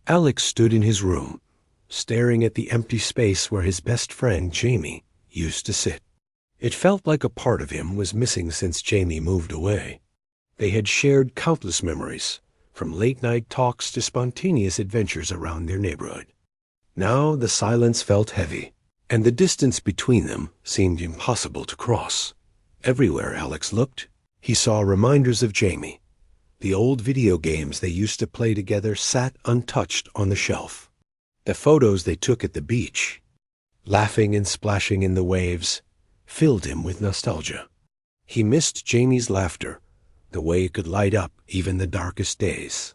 Alex stood in his room, staring at the empty space where his best friend, Jamie, used to sit. It felt like a part of him was missing since Jamie moved away. They had shared countless memories, from late-night talks to spontaneous adventures around their neighborhood. Now the silence felt heavy, and the distance between them seemed impossible to cross. Everywhere Alex looked, he saw reminders of Jamie. The old video games they used to play together sat untouched on the shelf. The photos they took at the beach, laughing and splashing in the waves, filled him with nostalgia. He missed Jamie's laughter, the way it could light up even the darkest days.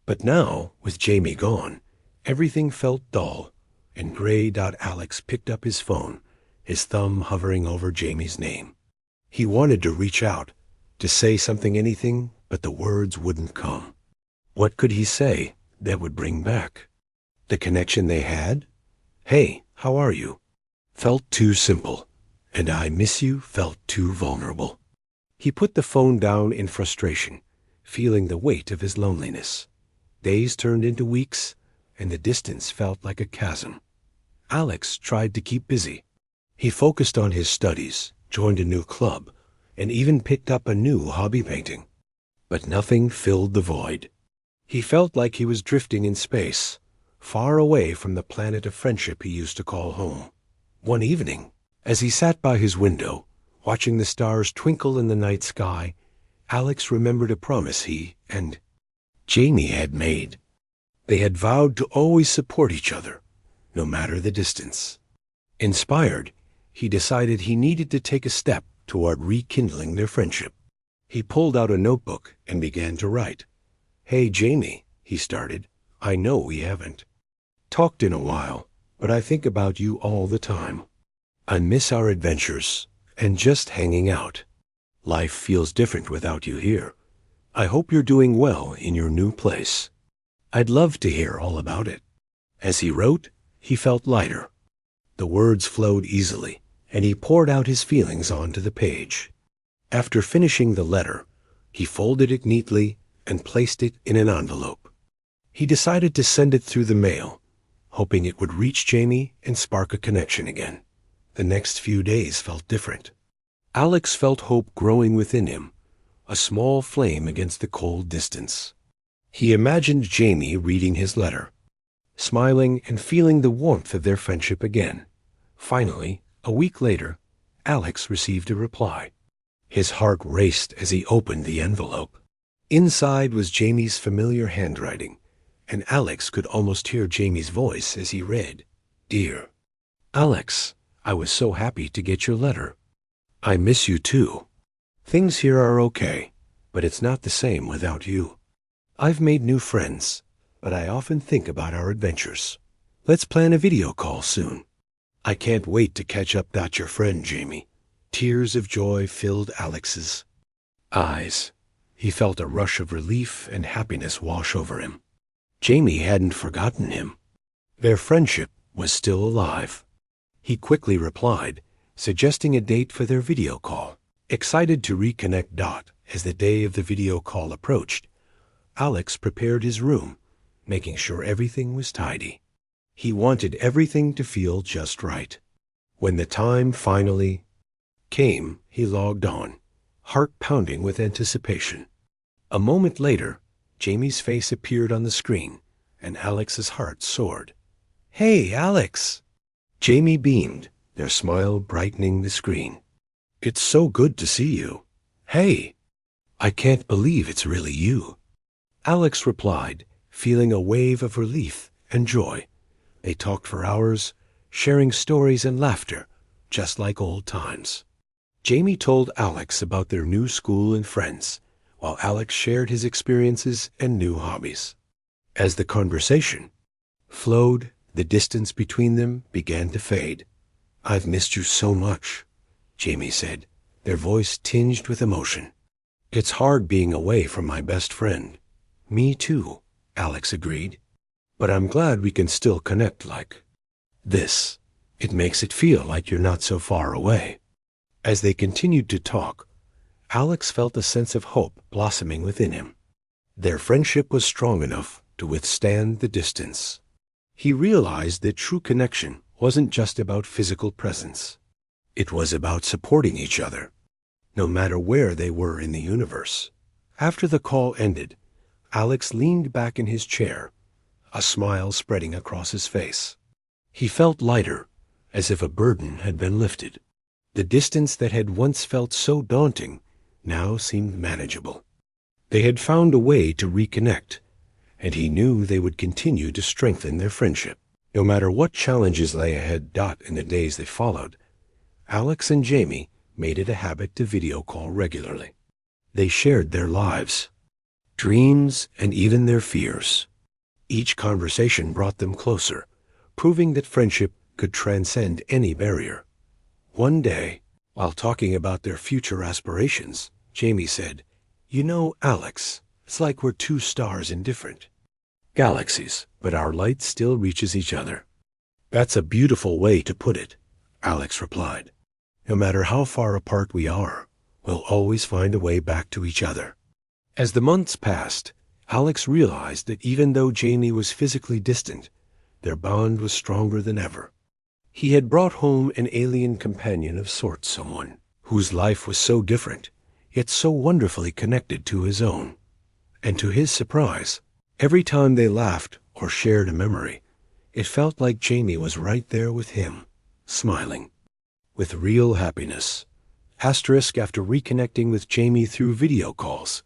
But now, with Jamie gone, everything felt dull and gray. Alex picked up his phone, his thumb hovering over Jamie's name. He wanted to reach out, to say something, anything, but the words wouldn't come. What could he say that would bring back the connection they had? "Hey, how are you?" felt too simple, and "I miss you" felt too vulnerable. He put the phone down in frustration, feeling the weight of his loneliness. Days turned into weeks, and the distance felt like a chasm. Alex tried to keep busy. He focused on his studies, joined a new club, and even picked up a new hobby, painting. But nothing filled the void. He felt like he was drifting in space, far away from the planet of friendship he used to call home. One evening, as he sat by his window, watching the stars twinkle in the night sky, Alex remembered a promise he and Jamie had made. They had vowed to always support each other, no matter the distance. Inspired, he decided he needed to take a step toward rekindling their friendship. He pulled out a notebook and began to write. "Hey, Jamie," he started, "I know we haven't talked in a while, but I think about you all the time. I miss our adventures and just hanging out. Life feels different without you here. I hope you're doing well in your new place. I'd love to hear all about it." As he wrote, he felt lighter. The words flowed easily, and he poured out his feelings onto the page. After finishing the letter, he folded it neatly and placed it in an envelope. He decided to send it through the mail, hoping it would reach Jamie and spark a connection again. The next few days felt different. Alex felt hope growing within him, a small flame against the cold distance. He imagined Jamie reading his letter, smiling and feeling the warmth of their friendship again. Finally, a week later, Alex received a reply. His heart raced as he opened the envelope. Inside was Jamie's familiar handwriting, and Alex could almost hear Jamie's voice as he read, "Dear Alex, I was so happy to get your letter. I miss you too. Things here are okay, but it's not the same without you. I've made new friends, but I often think about our adventures. Let's plan a video call soon. I can't wait to catch up. Your friend, Jamie." Tears of joy filled Alex's eyes. He felt a rush of relief and happiness wash over him. Jamie hadn't forgotten him. Their friendship was still alive. He quickly replied, suggesting a date for their video call. Excited to reconnect. As the day of the video call approached, Alex prepared his room, making sure everything was tidy. He wanted everything to feel just right. When the time finally came, he logged on, heart pounding with anticipation. A moment later, Jamie's face appeared on the screen, and Alex's heart soared. "Hey, Alex!" Jamie beamed, their smile brightening the screen. "It's so good to see you." "Hey, I can't believe it's really you," Alex replied, feeling a wave of relief and joy. They talked for hours, sharing stories and laughter, just like old times. Jamie told Alex about their new school and friends, while Alex shared his experiences and new hobbies. As the conversation flowed, the distance between them began to fade. "I've missed you so much," Jamie said, their voice tinged with emotion. "It's hard being away from my best friend." "Me too," Alex agreed. "But I'm glad we can still connect like this. It makes it feel like you're not so far away." As they continued to talk, Alex felt a sense of hope blossoming within him. Their friendship was strong enough to withstand the distance. He realized that true connection wasn't just about physical presence. It was about supporting each other, no matter where they were in the universe. After the call ended, Alex leaned back in his chair, a smile spreading across his face. He felt lighter, as if a burden had been lifted. The distance that had once felt so daunting now seemed manageable. They had found a way to reconnect, and he knew they would continue to strengthen their friendship. No matter what challenges lay ahead in the days that followed, Alex and Jamie made it a habit to video call regularly. They shared their lives, dreams, and even their fears. Each conversation brought them closer, proving that friendship could transcend any barrier. One day, while talking about their future aspirations, Jamie said, "You know, Alex, it's like we're two stars in different galaxies, but our light still reaches each other." "That's a beautiful way to put it," Alex replied. "No matter how far apart we are, we'll always find a way back to each other." As the months passed, Alex realized that even though Jamie was physically distant, their bond was stronger than ever. He had brought home an alien companion of sorts, someone whose life was so different, yet so wonderfully connected to his own. And to his surprise, every time they laughed or shared a memory, it felt like Jamie was right there with him, smiling, with real happiness. Asterisk, after reconnecting with Jamie through video calls,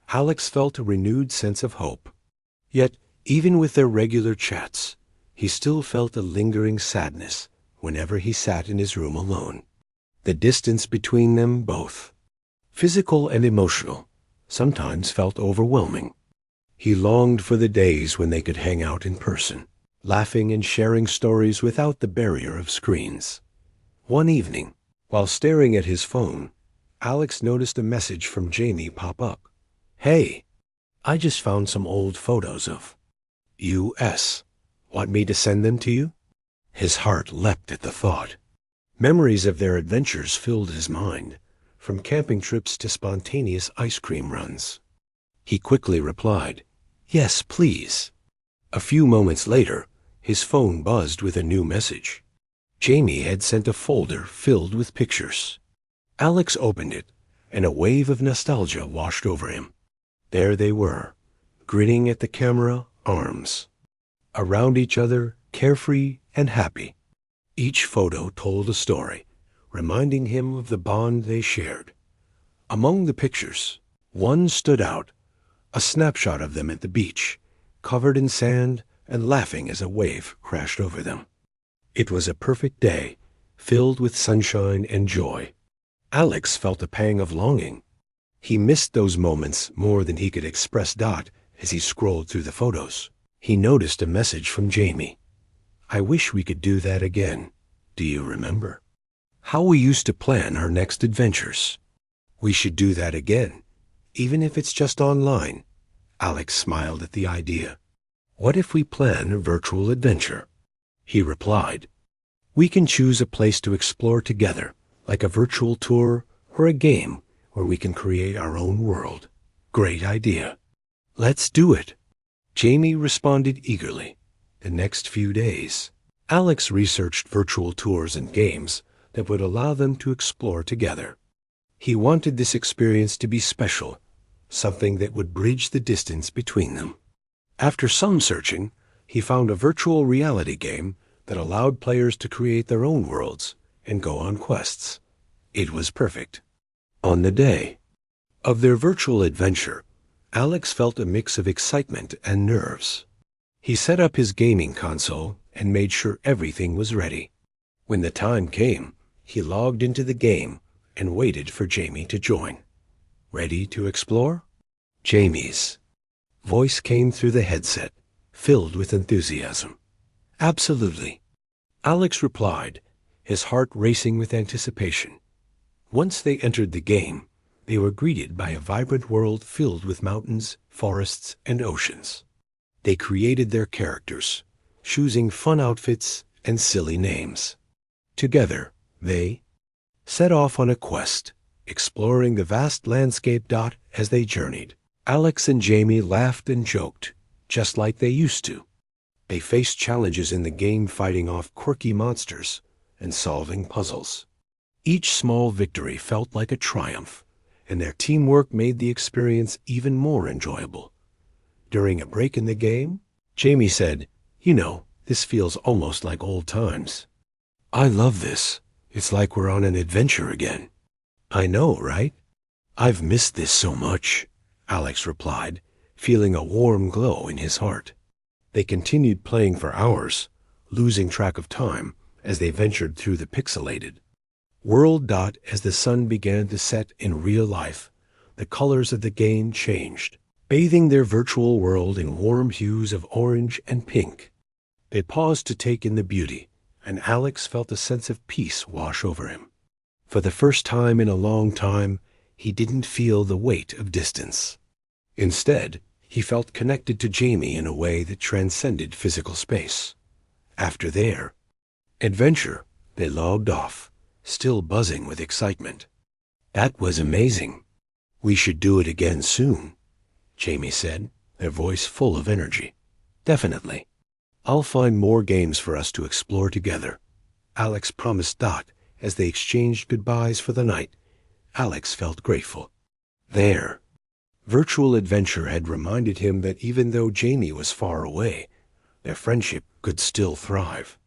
Alex felt a renewed sense of hope. Yet, even with their regular chats, he still felt a lingering sadness whenever he sat in his room alone. The distance between them both, physical and emotional, sometimes felt overwhelming. He longed for the days when they could hang out in person, laughing and sharing stories without the barrier of screens. One evening, while staring at his phone, Alex noticed a message from Jamie pop up. "Hey, I just found some old photos of U.S. Want me to send them to you?" His heart leapt at the thought. Memories of their adventures filled his mind, from camping trips to spontaneous ice cream runs. He quickly replied, "Yes, please." A few moments later, his phone buzzed with a new message. Jamie had sent a folder filled with pictures. Alex opened it, and a wave of nostalgia washed over him. There they were, grinning at the camera, arms around each other, carefree and happy. Each photo told a story, reminding him of the bond they shared. Among the pictures, one stood out, a snapshot of them at the beach, covered in sand and laughing as a wave crashed over them. It was a perfect day, filled with sunshine and joy. Alex felt a pang of longing. He missed those moments more than he could express. As he scrolled through the photos, he noticed a message from Jamie. "I wish we could do that again. Do you remember how we used to plan our next adventures? We should do that again, even if it's just online." Alex smiled at the idea. "What if we plan a virtual adventure?" He replied, "We can choose a place to explore together, like a virtual tour or a game where we can create our own world." "Great idea. Let's do it." Jamie responded eagerly. The next few days, Alex researched virtual tours and games that would allow them to explore together. He wanted this experience to be special, something that would bridge the distance between them. After some searching, he found a virtual reality game that allowed players to create their own worlds and go on quests. It was perfect. On the day of their virtual adventure, Alex felt a mix of excitement and nerves. He set up his gaming console and made sure everything was ready. When the time came, he logged into the game and waited for Jamie to join. "Ready to explore?" Jamie's voice came through the headset, filled with enthusiasm. "Absolutely," Alex replied, his heart racing with anticipation. Once they entered the game, they were greeted by a vibrant world filled with mountains, forests, and oceans. They created their characters, choosing fun outfits and silly names. Together, they set off on a quest, exploring the vast landscape. As they journeyed, Alex and Jamie laughed and joked, just like they used to. They faced challenges in the game, fighting off quirky monsters and solving puzzles. Each small victory felt like a triumph, and their teamwork made the experience even more enjoyable. During a break in the game, Jamie said, "This feels almost like old times." "I love this. It's like we're on an adventure again." "I know, right? I've missed this so much," Alex replied, feeling a warm glow in his heart. They continued playing for hours, losing track of time as they ventured through the pixelated world. As the sun began to set in real life, the colors of the game changed, bathing their virtual world in warm hues of orange and pink. They paused to take in the beauty, and Alex felt a sense of peace wash over him. For the first time in a long time, he didn't feel the weight of distance. Instead, he felt connected to Jamie in a way that transcended physical space. After their adventure, they logged off, still buzzing with excitement. "That was amazing. We should do it again soon," Jamie said, their voice full of energy. "Definitely. I'll find more games for us to explore together," Alex promised Dot as they exchanged goodbyes for the night. Alex felt grateful. Their virtual adventure had reminded him that even though Jamie was far away, their friendship could still thrive.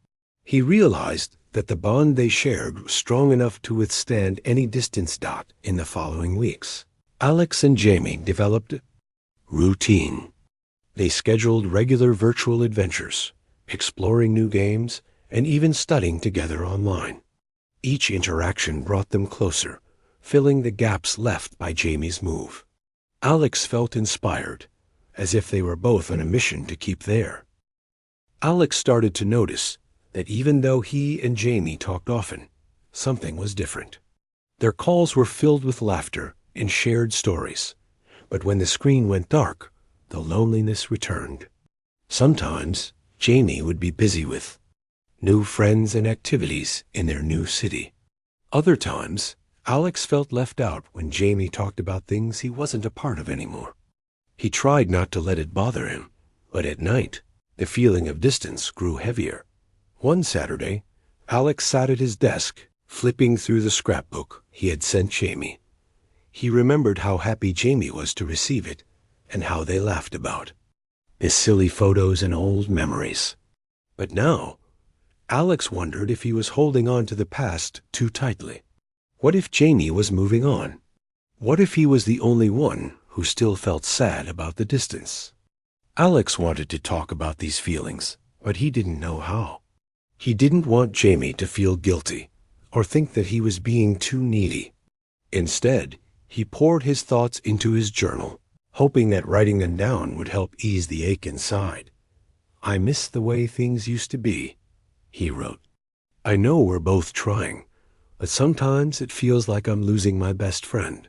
He realized that the bond they shared was strong enough to withstand any distance. In the following weeks, Alex and Jamie developed a routine. They scheduled regular virtual adventures, exploring new games, and even studying together online. Each interaction brought them closer, filling the gaps left by Jamie's move. Alex felt inspired, as if they were both on a mission to keep there. Alex started to notice that even though he and Jamie talked often, something was different. Their calls were filled with laughter and shared stories, but when the screen went dark, the loneliness returned. Sometimes Jamie would be busy with new friends and activities in their new city. Other times, Alex felt left out when Jamie talked about things he wasn't a part of anymore. He tried not to let it bother him, but at night, the feeling of distance grew heavier. One Saturday, Alex sat at his desk, flipping through the scrapbook he had sent Jamie. He remembered how happy Jamie was to receive it, and how they laughed about his silly photos and old memories. But now, Alex wondered if he was holding on to the past too tightly. What if Jamie was moving on? What if he was the only one who still felt sad about the distance? Alex wanted to talk about these feelings, but he didn't know how. He didn't want Jamie to feel guilty or think that he was being too needy. Instead, he poured his thoughts into his journal, hoping that writing them down would help ease the ache inside. "I miss the way things used to be," he wrote. "I know we're both trying, but sometimes it feels like I'm losing my best friend.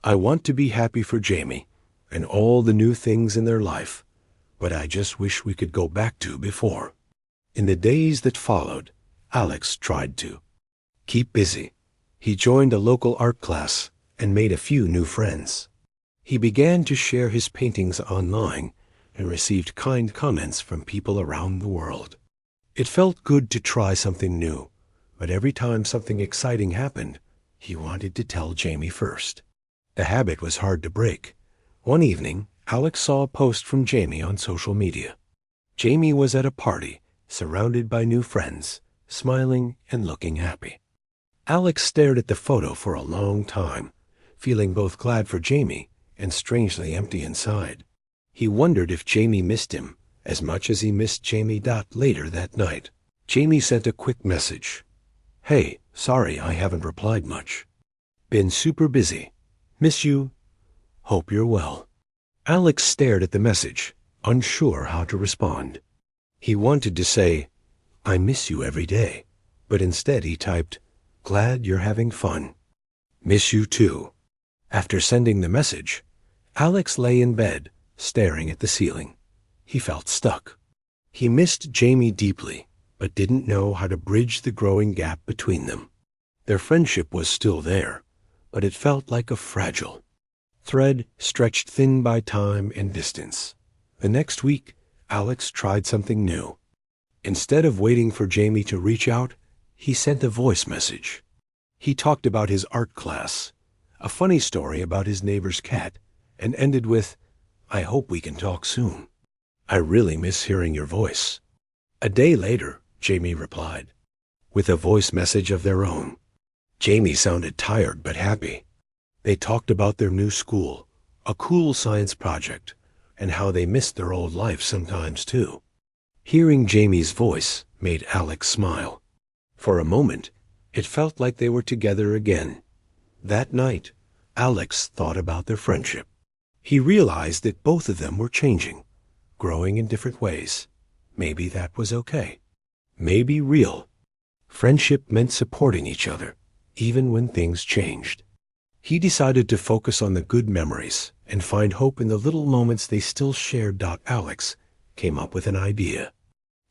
I want to be happy for Jamie and all the new things in their life, but I just wish we could go back to before." In the days that followed, Alex tried to keep busy. He joined a local art class and made a few new friends. He began to share his paintings online and received kind comments from people around the world. It felt good to try something new, but every time something exciting happened, he wanted to tell Jamie first. The habit was hard to break. One evening, Alex saw a post from Jamie on social media. Jamie was at a party, surrounded by new friends, smiling and looking happy. Alex stared at the photo for a long time, feeling both glad for Jamie and strangely empty inside. He wondered if Jamie missed him as much as he missed Jamie. Later that night, Jamie sent a quick message. "Hey, sorry I haven't replied much. Been super busy. Miss you. Hope you're well." Alex stared at the message, unsure how to respond. He wanted to say, "I miss you every day," but instead he typed, "Glad you're having fun. Miss you too." After sending the message, Alex lay in bed, staring at the ceiling. He felt stuck. He missed Jamie deeply, but didn't know how to bridge the growing gap between them. Their friendship was still there, but it felt like a fragile thread stretched thin by time and distance. The next week, Alex tried something new. Instead of waiting for Jamie to reach out, he sent a voice message. He talked about his art class, a funny story about his neighbor's cat, and ended with, "I hope we can talk soon. I really miss hearing your voice." A day later, Jamie replied, with a voice message of their own. Jamie sounded tired but happy. They talked about their new school, a cool science project, and how they missed their old life sometimes too. Hearing Jamie's voice made Alex smile. For a moment, it felt like they were together again. That night, Alex thought about their friendship. He realized that both of them were changing, growing in different ways. Maybe that was okay. Maybe real. Friendship meant supporting each other, even when things changed. He decided to focus on the good memories and find hope in the little moments they still shared. Alex came up with an idea.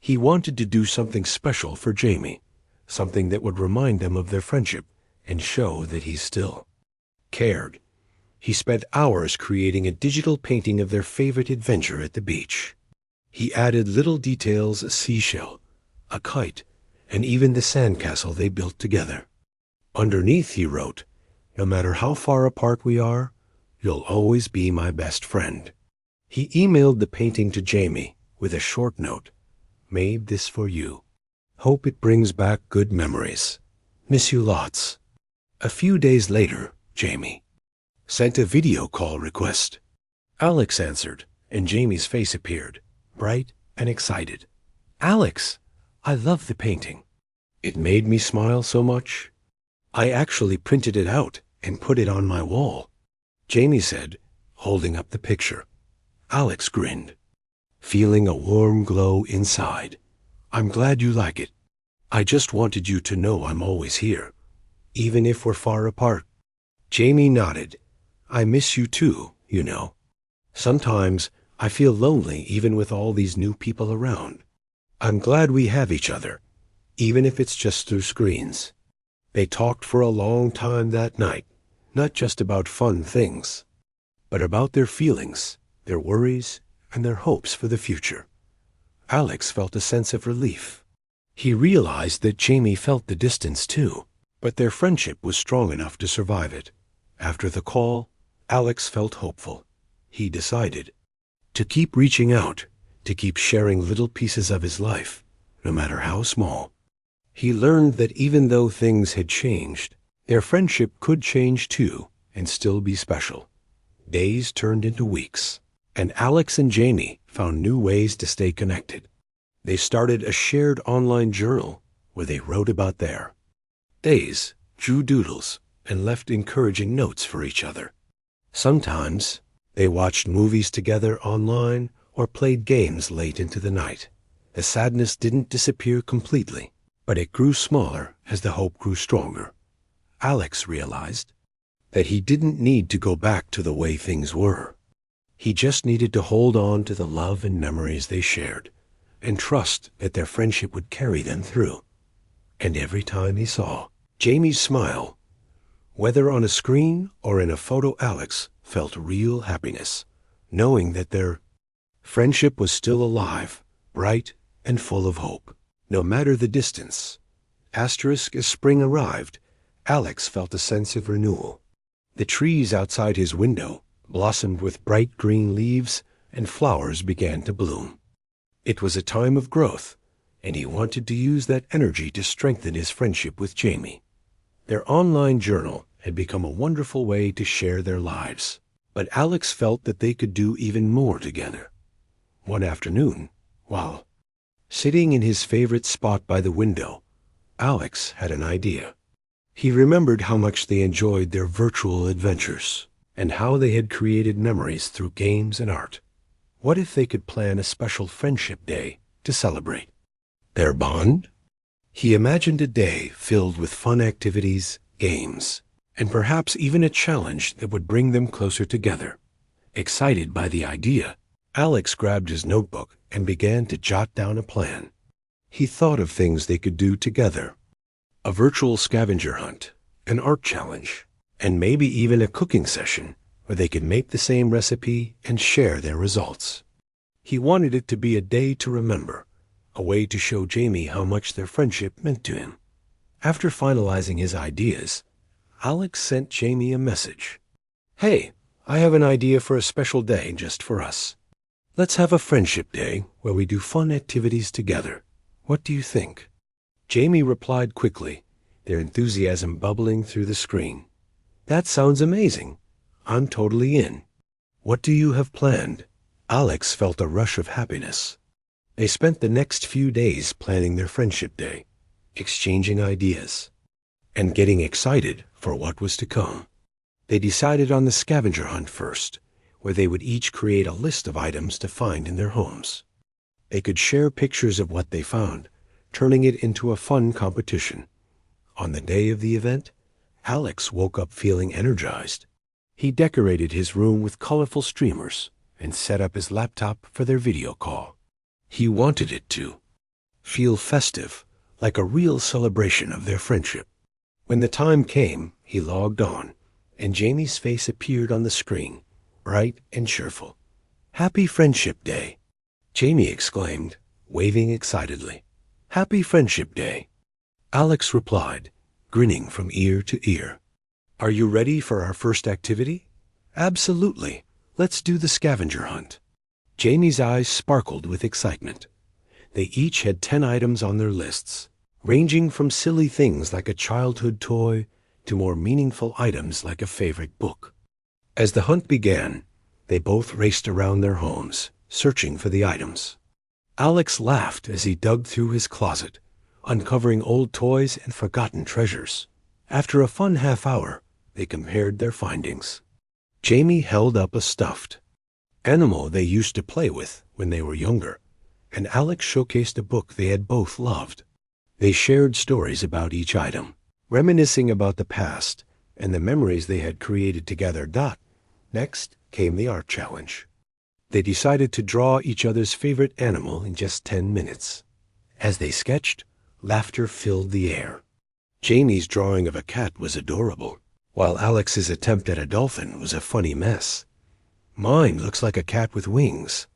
He wanted to do something special for Jamie, something that would remind them of their friendship and show that he still cared. He spent hours creating a digital painting of their favorite adventure at the beach. He added little details: a seashell, a kite, and even the sandcastle they built together. Underneath he wrote, "No matter how far apart we are, you'll always be my best friend." He emailed the painting to Jamie with a short note. "Made this for you. Hope it brings back good memories. Miss you lots." A few days later, Jamie sent a video call request. Alex answered, and Jamie's face appeared, bright and excited. "Alex, I love the painting. It made me smile so much. I actually printed it out and put it on my wall," Jamie said, holding up the picture. Alex grinned, feeling a warm glow inside. "I'm glad you like it. I just wanted you to know I'm always here, even if we're far apart." Jamie nodded. "I miss you too, you know. Sometimes I feel lonely even with all these new people around. I'm glad we have each other, even if it's just through screens." They talked for a long time that night, not just about fun things, but about their feelings, their worries, and their hopes for the future. Alex felt a sense of relief. He realized that Jamie felt the distance too, but their friendship was strong enough to survive it. After the call, Alex felt hopeful. He decided to keep reaching out, to keep sharing little pieces of his life, no matter how small. He learned that even though things had changed, their friendship could change too and still be special. Days turned into weeks, and Alex and Jamie found new ways to stay connected. They started a shared online journal where they wrote about their days, drew doodles, and left encouraging notes for each other. Sometimes they watched movies together online or played games late into the night. The sadness didn't disappear completely, but it grew smaller as the hope grew stronger. Alex realized that he didn't need to go back to the way things were. He just needed to hold on to the love and memories they shared and trust that their friendship would carry them through. And every time he saw Jamie's smile, whether on a screen or in a photo, Alex felt real happiness, knowing that their friendship was still alive, bright, and full of hope, no matter the distance. As spring arrived, Alex felt a sense of renewal. The trees outside his window blossomed with bright green leaves, and flowers began to bloom. It was a time of growth, and he wanted to use that energy to strengthen his friendship with Jamie. Their online journal had become a wonderful way to share their lives, but Alex felt that they could do even more together. One afternoon, while sitting in his favorite spot by the window, Alex had an idea. He remembered how much they enjoyed their virtual adventures and how they had created memories through games and art. What if they could plan a special friendship day to celebrate their bond? He imagined a day filled with fun activities, games, and perhaps even a challenge that would bring them closer together. Excited by the idea, Alex grabbed his notebook and began to jot down a plan. He thought of things they could do together: a virtual scavenger hunt, an art challenge, and maybe even a cooking session where they could make the same recipe and share their results. He wanted it to be a day to remember, a way to show Jamie how much their friendship meant to him. After finalizing his ideas, Alex sent Jamie a message. "Hey, I have an idea for a special day just for us. Let's have a friendship day where we do fun activities together. What do you think?" Jamie replied quickly, their enthusiasm bubbling through the screen. "That sounds amazing. I'm totally in. What do you have planned?" Alex felt a rush of happiness. They spent the next few days planning their friendship day, exchanging ideas, and getting excited for what was to come. They decided on the scavenger hunt first, where they would each create a list of items to find in their homes. They could share pictures of what they found, turning it into a fun competition. On the day of the event, Alex woke up feeling energized. He decorated his room with colorful streamers and set up his laptop for their video call. He wanted it to feel festive, like a real celebration of their friendship. When the time came, he logged on, and Jamie's face appeared on the screen, bright and cheerful. "Happy Friendship Day," Jamie exclaimed, waving excitedly. "Happy Friendship Day." Alex replied, grinning from ear to ear. "Are you ready for our first activity?" "Absolutely. Let's do the scavenger hunt." Jamie's eyes sparkled with excitement. They each had 10 items on their lists, ranging from silly things like a childhood toy to more meaningful items like a favorite book. As the hunt began, they both raced around their homes, searching for the items. Alex laughed as he dug through his closet, uncovering old toys and forgotten treasures. After a fun half hour, they compared their findings. Jamie held up a stuffed animal they used to play with when they were younger, and Alex showcased a book they had both loved. They shared stories about each item, reminiscing about the past and the memories they had created together. Next came the art challenge. They decided to draw each other's favorite animal in just 10 minutes. As they sketched, laughter filled the air. Jamie's drawing of a cat was adorable, while Alex's attempt at a dolphin was a funny mess. "Mine looks like a cat with wings."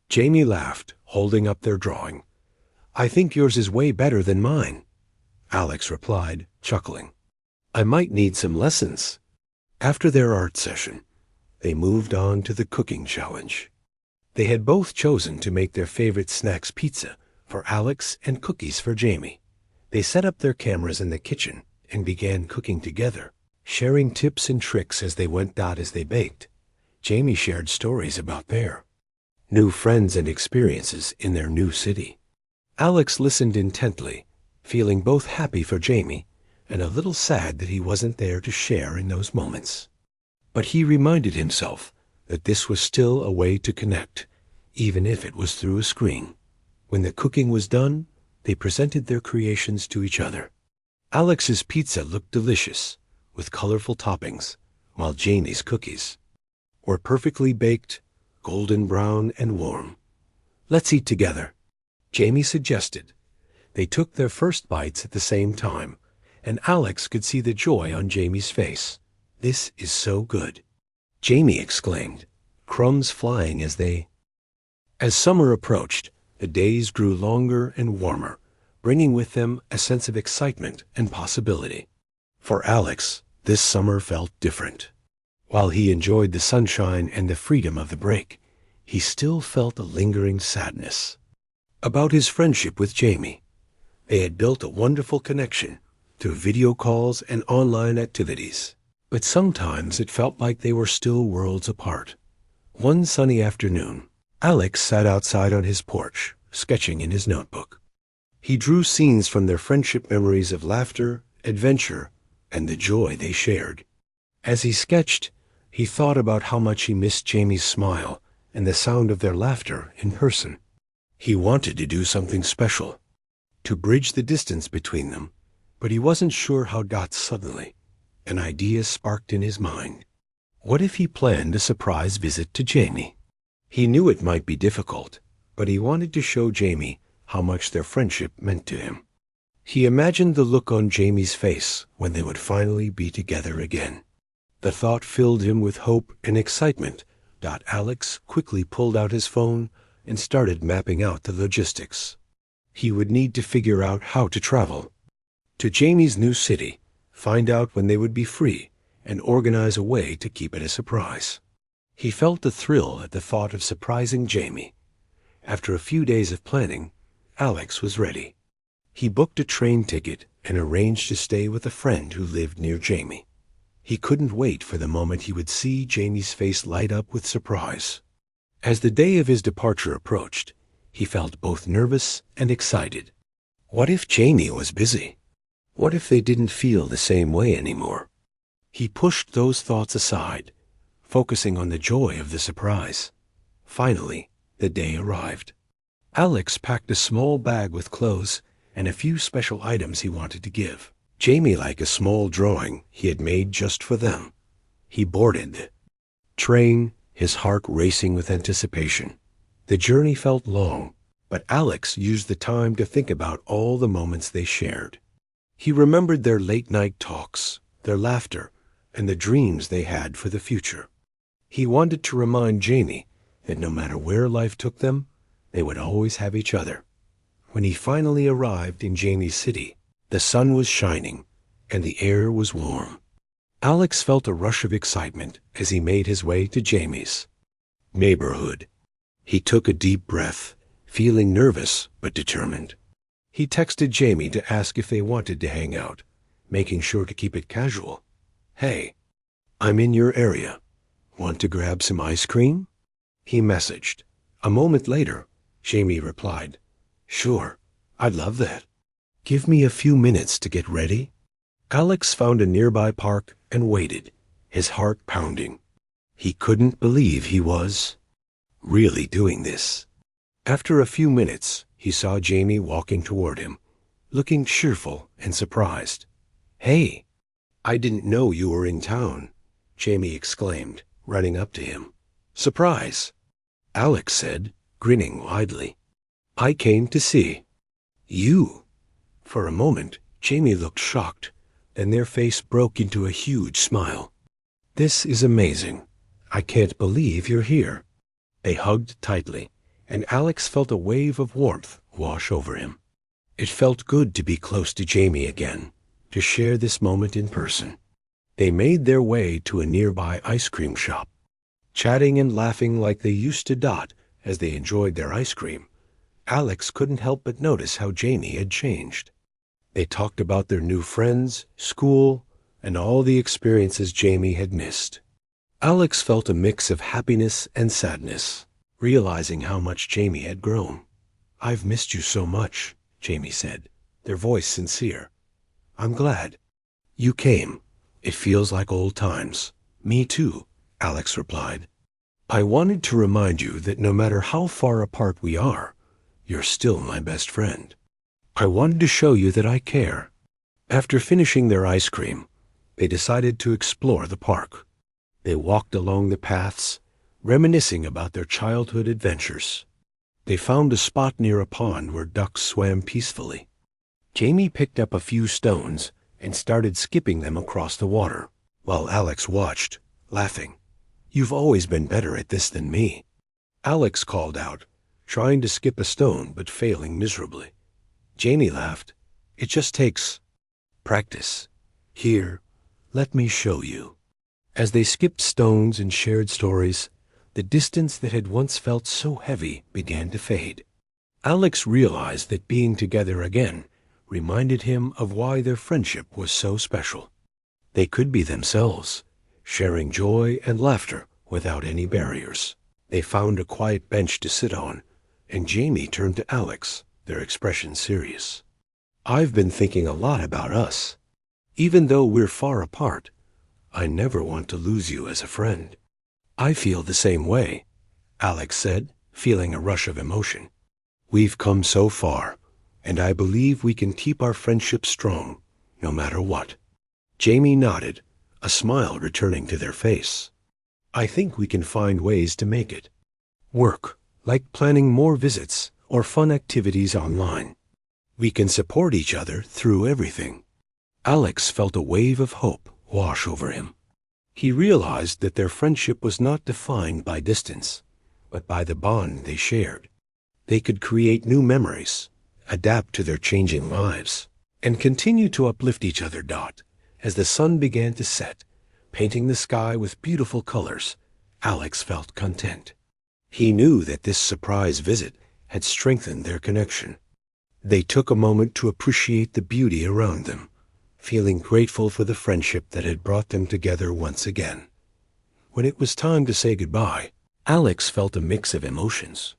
Jamie laughed, holding up their drawing. "I think yours is way better than mine," Alex replied, chuckling. "I might need some lessons." After their art session, they moved on to the cooking challenge. They had both chosen to make their favorite snacks pizza for Alex and cookies for Jamie. They set up their cameras in the kitchen and began cooking together, sharing tips and tricks as they went. As they baked, Jamie shared stories about their new friends and experiences in their new city. Alex listened intently, feeling both happy for Jamie and a little sad that he wasn't there to share in those moments. But he reminded himself that this was still a way to connect, even if it was through a screen. When the cooking was done, they presented their creations to each other. Alex's pizza looked delicious, with colorful toppings, while Jamie's cookies were perfectly baked, golden brown and warm. "Let's eat together," Jamie suggested. They took their first bites at the same time, and Alex could see the joy on Jamie's face. "This is so good," Jamie exclaimed, crumbs flying As summer approached, the days grew longer and warmer, bringing with them a sense of excitement and possibility. For Alex, this summer felt different. While he enjoyed the sunshine and the freedom of the break, he still felt a lingering sadness about his friendship with Jamie. They had built a wonderful connection through video calls and online activities, but sometimes it felt like they were still worlds apart. One sunny afternoon, Alex sat outside on his porch, sketching in his notebook. He drew scenes from their friendship, memories of laughter, adventure, and the joy they shared. As he sketched, he thought about how much he missed Jamie's smile and the sound of their laughter in person. He wanted to do something special, to bridge the distance between them, but he wasn't sure how. Suddenly, an idea sparked in his mind. What if he planned a surprise visit to Jamie? He knew it might be difficult, but he wanted to show Jamie how much their friendship meant to him. He imagined the look on Jamie's face when they would finally be together again. The thought filled him with hope and excitement. Alex quickly pulled out his phone and started mapping out the logistics. He would need to figure out how to travel to Jamie's new city, find out when they would be free, and organize a way to keep it a surprise. He felt a thrill at the thought of surprising Jamie. After a few days of planning, Alex was ready. He booked a train ticket and arranged to stay with a friend who lived near Jamie. He couldn't wait for the moment he would see Jamie's face light up with surprise. As the day of his departure approached, he felt both nervous and excited. What if Jamie was busy? What if they didn't feel the same way anymore? He pushed those thoughts aside, focusing on the joy of the surprise. Finally, the day arrived. Alex packed a small bag with clothes and a few special items he wanted to give Jamie, like a small drawing he had made just for them. He boarded the train, his heart racing with anticipation. The journey felt long, but Alex used the time to think about all the moments they shared. He remembered their late-night talks, their laughter, and the dreams they had for the future. He wanted to remind Jamie that no matter where life took them, they would always have each other. When he finally arrived in Jamie's city, the sun was shining and the air was warm. Alex felt a rush of excitement as he made his way to Jamie's neighborhood. He took a deep breath, feeling nervous but determined. He texted Jamie to ask if they wanted to hang out, making sure to keep it casual. "Hey, I'm in your area. Want to grab some ice cream?" he messaged. A moment later, Jamie replied, "Sure, I'd love that. Give me a few minutes to get ready." Alex found a nearby park and waited, his heart pounding. He couldn't believe he was really doing this. After a few minutes, he saw Jamie walking toward him, looking cheerful and surprised. "Hey, I didn't know you were in town," Jamie exclaimed, running up to him. "Surprise," Alex said, grinning widely. "I came to see you." For a moment, Jamie looked shocked, then their face broke into a huge smile. "This is amazing. I can't believe you're here." They hugged tightly, and Alex felt a wave of warmth wash over him. It felt good to be close to Jamie again, to share this moment in person. They made their way to a nearby ice cream shop. Chatting and laughing like they used to dot as they enjoyed their ice cream, Alex couldn't help but notice how Jamie had changed. They talked about their new friends, school, and all the experiences Jamie had missed. Alex felt a mix of happiness and sadness, realizing how much Jamie had grown. "I've missed you so much," Jamie said, their voice sincere. "I'm glad you came. It feels like old times." "Me too," Alex replied. "I wanted to remind you that no matter how far apart we are, you're still my best friend. I wanted to show you that I care." After finishing their ice cream, they decided to explore the park. They walked along the paths, reminiscing about their childhood adventures. They found a spot near a pond where ducks swam peacefully. Jamie picked up a few stones and started skipping them across the water, while Alex watched, laughing. "You've always been better at this than me," Alex called out, trying to skip a stone but failing miserably. Jamie laughed. "It just takes practice. Here, let me show you." As they skipped stones and shared stories, the distance that had once felt so heavy began to fade. Alex realized that being together again reminded him of why their friendship was so special. They could be themselves, sharing joy and laughter without any barriers. They found a quiet bench to sit on, and Jamie turned to Alex, their expression serious. "I've been thinking a lot about us. Even though we're far apart, I never want to lose you as a friend." "I feel the same way," Alex said, feeling a rush of emotion. "We've come so far, and I believe we can keep our friendship strong, no matter what." Jamie nodded, a smile returning to their face. "I think we can find ways to make it work, like planning more visits or fun activities online. We can support each other through everything." Alex felt a wave of hope wash over him. He realized that their friendship was not defined by distance, but by the bond they shared. They could create new memories, adapt to their changing lives, and continue to uplift each other. As the sun began to set, painting the sky with beautiful colors, Alex felt content. He knew that this surprise visit had strengthened their connection. They took a moment to appreciate the beauty around them, feeling grateful for the friendship that had brought them together once again. When it was time to say goodbye, Alex felt a mix of emotions.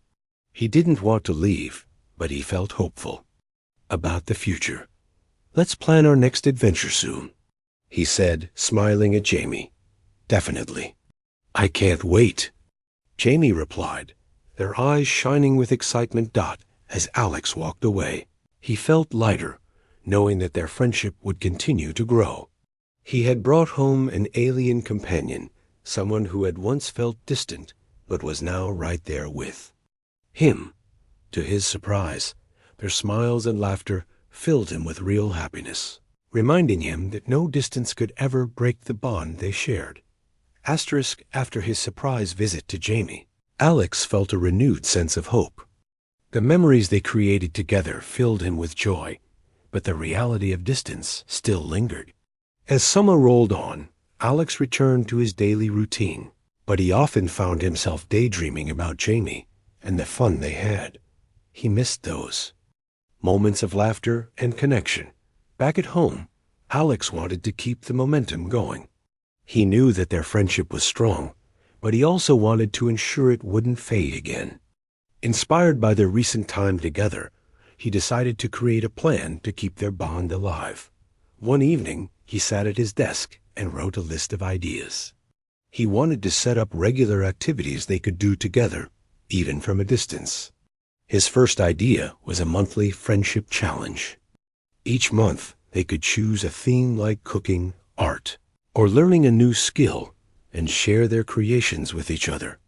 He didn't want to leave, but he felt hopeful about the future. "Let's plan our next adventure soon," he said, smiling at Jamie. "Definitely. I can't wait," Jamie replied, their eyes shining with excitement. As Alex walked away, he felt lighter, knowing that their friendship would continue to grow. He had brought home an alien companion, someone who had once felt distant, but was now right there with him. To his surprise, their smiles and laughter filled him with real happiness, reminding him that no distance could ever break the bond they shared. After his surprise visit to Jamie, Alex felt a renewed sense of hope. The memories they created together filled him with joy, but the reality of distance still lingered. As summer rolled on, Alex returned to his daily routine, but he often found himself daydreaming about Jamie and the fun they had. He missed those moments of laughter and connection. Back at home, Alex wanted to keep the momentum going. He knew that their friendship was strong, but he also wanted to ensure it wouldn't fade again. Inspired by their recent time together, he decided to create a plan to keep their bond alive. One evening, he sat at his desk and wrote a list of ideas. He wanted to set up regular activities they could do together, even from a distance. His first idea was a monthly friendship challenge. Each month, they could choose a theme like cooking, art, or learning a new skill and share their creations with each other.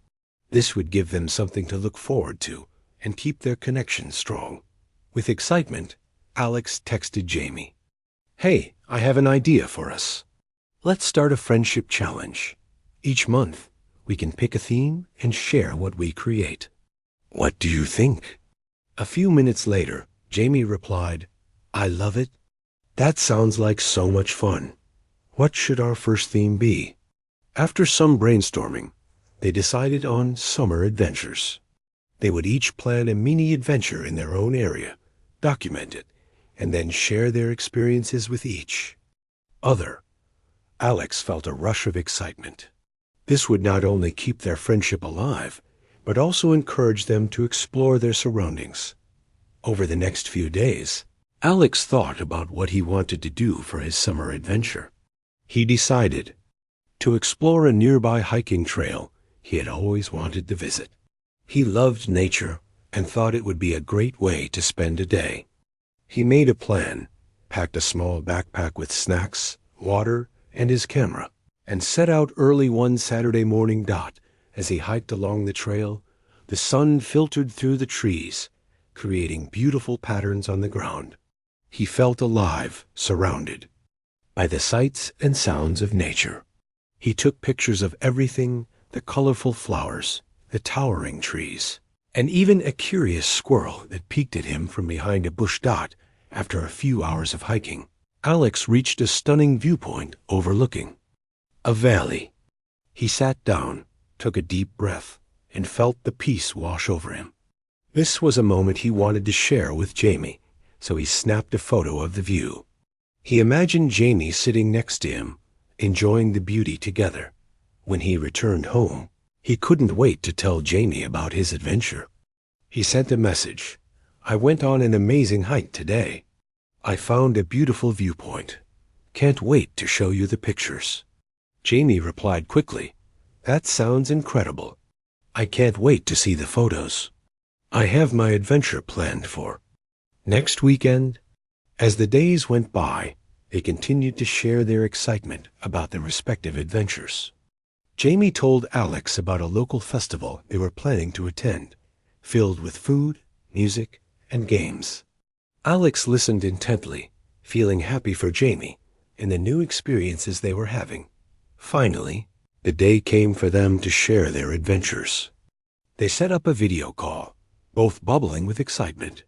This would give them something to look forward to and keep their connection strong. With excitement, Alex texted Jamie, "Hey, I have an idea for us. Let's start a friendship challenge. Each month, we can pick a theme and share what we create. What do you think?" A few minutes later, Jamie replied, "I love it. That sounds like so much fun. What should our first theme be?" After some brainstorming, they decided on summer adventures. They would each plan a mini adventure in their own area, document it, and then share their experiences with each other. Alex felt a rush of excitement. This would not only keep their friendship alive, but also encourage them to explore their surroundings. Over the next few days, Alex thought about what he wanted to do for his summer adventure. He decided to explore a nearby hiking trail he had always wanted to visit. He loved nature and thought it would be a great way to spend a day. He made a plan, packed a small backpack with snacks, water, and his camera, and set out early one Saturday morning. As he hiked along the trail, the sun filtered through the trees, creating beautiful patterns on the ground. He felt alive, surrounded by the sights and sounds of nature. He took pictures of everything: the colorful flowers, the towering trees, and even a curious squirrel that peeked at him from behind a bush. After a few hours of hiking, Alex reached a stunning viewpoint overlooking a valley. He sat down, took a deep breath, and felt the peace wash over him. This was a moment he wanted to share with Jamie, so he snapped a photo of the view. He imagined Jamie sitting next to him, enjoying the beauty together. When he returned home, he couldn't wait to tell Jamie about his adventure. He sent a message, "I went on an amazing hike today. I found a beautiful viewpoint. Can't wait to show you the pictures." Jamie replied quickly, "That sounds incredible. I can't wait to see the photos. I have my adventure planned for next weekend." As the days went by, they continued to share their excitement about their respective adventures. Jamie told Alex about a local festival they were planning to attend, filled with food, music, and games. Alex listened intently, feeling happy for Jamie and the new experiences they were having. Finally, the day came for them to share their adventures. They set up a video call. both bubbling with excitement.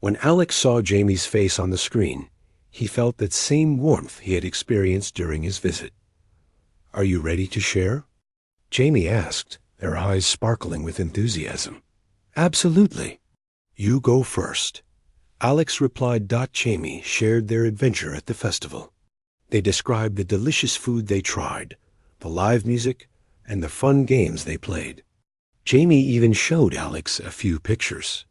When Alex saw Jamie's face on the screen, he felt that same warmth he had experienced during his visit. "Are you ready to share?" Jamie asked, their eyes sparkling with enthusiasm. "Absolutely." "You go first." Alex replied. Jamie shared their adventure at the festival. They described the delicious food they tried, the live music, and the fun games they played. Jamie even showed Alex a few pictures.